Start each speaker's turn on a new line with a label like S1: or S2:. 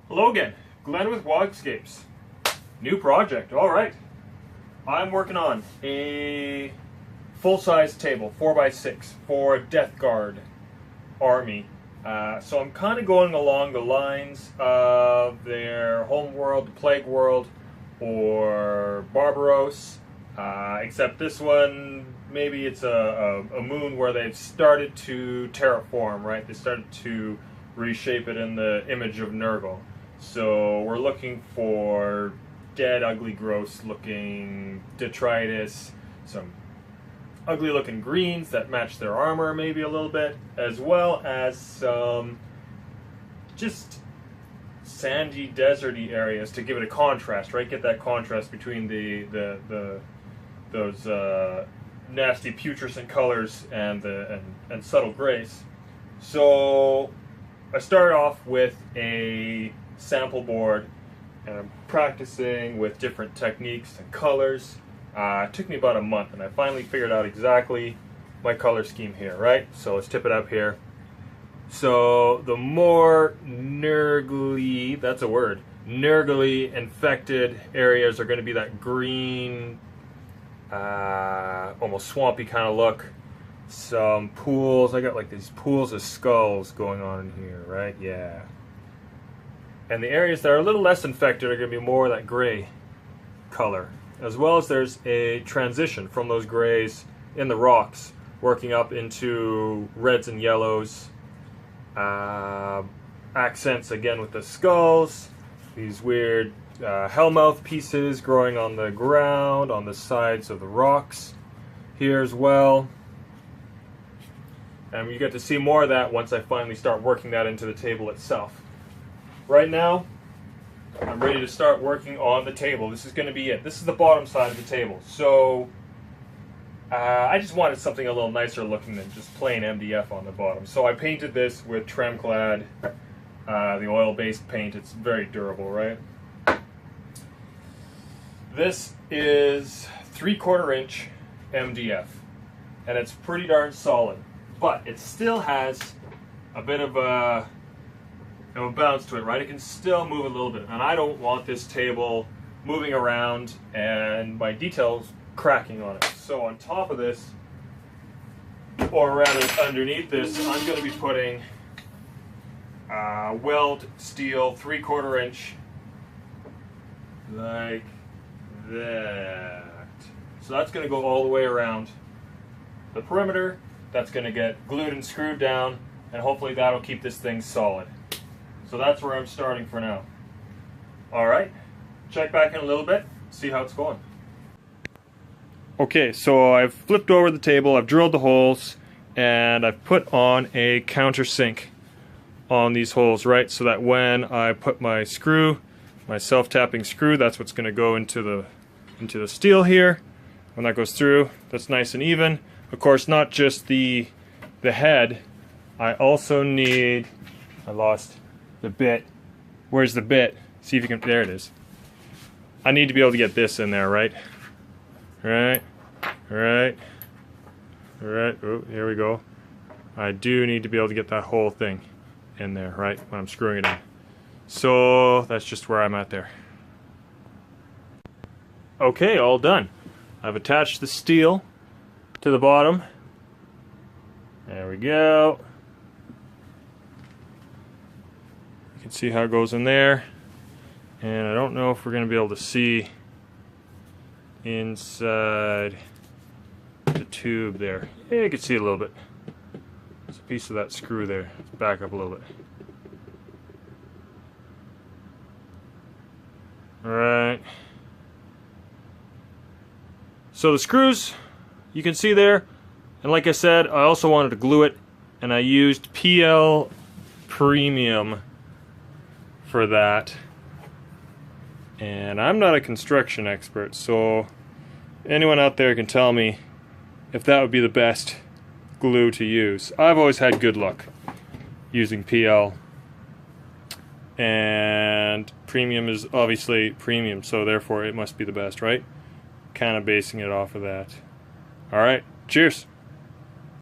S1: Hello again, Glenn with Wogscapes. New project, alright. I'm working on a full-size table, 4x6, for Deathguard army. So I'm kind of going along the lines of their Homeworld, the Plague World, or Barbaros. Except this one, maybe it's a moon where they've started to terraform, right? They started to reshape it in the image of Nurgle. So we're looking for dead, ugly, gross looking detritus, some ugly looking greens that match their armor maybe a little bit, as well as some just sandy, deserty areas to give it a contrast, right? Get that contrast between those nasty putrescent colors and subtle grays. So I started off with a sample board and I'm practicing with different techniques and colors. It took me about a month and I finally figured out exactly my color scheme here, right? So let's tip it up here. So the more nurgly, that's a word, nurgly infected areas are going to be that green, almost swampy kind of look. Some pools, I got like these pools of skulls going on in here, right? Yeah. And the areas that are a little less infected are going to be more of that gray color. As well as there's a transition from those grays in the rocks, working up into reds and yellows. Accents again with the skulls, these weird hellmouth pieces growing on the ground, on the sides of the rocks here as well. And you get to see more of that once I finally start working that into the table itself. Right now, I'm ready to start working on the table. This is going to be it. This is the bottom side of the table. So I just wanted something a little nicer looking than just plain MDF on the bottom. So I painted this with Tremclad, the oil-based paint. It's very durable, right? This is 3/4 inch MDF, and it's pretty darn solid. But it still has a bit of a bounce to it, right? It can still move a little bit, and I don't want this table moving around and my details cracking on it. So on top of this, or rather underneath this, I'm going to be putting weld steel 3/4 inch, like that. So that's going to go all the way around the perimeter. That's going to get glued and screwed down, and hopefully that'll keep this thing solid. So that's where I'm starting for now. Alright, check back in a little bit, see how it's going. Okay, so I've flipped over the table, I've drilled the holes, and I've put on a countersink on these holes, right? So that when I put my screw, my self-tapping screw, that's what's going to go into the steel here. When that goes through, that's nice and even. Of course, not just the head, I also need, I lost the bit. Where's the bit? See if you can, there it is. I need to be able to get this in there, right? Right, right, right, oh, here we go. I do need to be able to get that whole thing in there, right, when I'm screwing it in. So that's just where I'm at there. Okay, all done. I've attached the steel to the bottom. There we go. You can see how it goes in there. And I don't know if we're going to be able to see inside the tube there. Yeah, you can see a little bit. There's a piece of that screw there. Let's back up a little bit. Alright. So the screws, you can see there, and like I said, I also wanted to glue it, and I used PL Premium for that. And I'm not a construction expert, so anyone out there can tell me if that would be the best glue to use. I've always had good luck using PL, and Premium is obviously premium, so therefore it must be the best, right? Kind of basing it off of that. Alright, cheers!